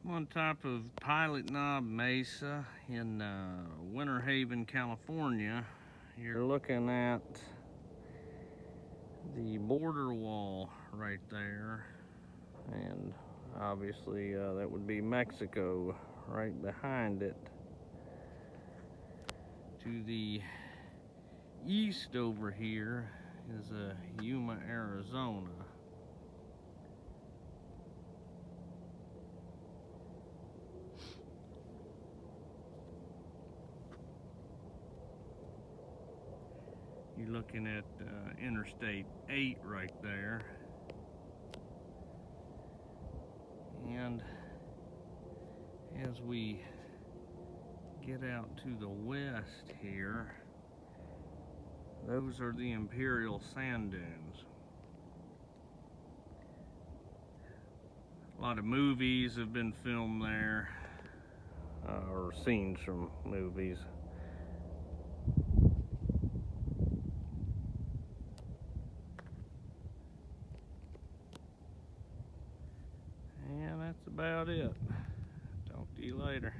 I'm on top of Pilot Knob Mesa in Winter Haven, California. You're looking at the border wall right there, and obviously that would be Mexico right behind it. To the east over here is Yuma, Arizona. You're looking at Interstate 8 right there. And as we get out to the west here, those are the Imperial sand dunes. A lot of movies have been filmed there, or scenes from movies. And that's about it. Talk to you later.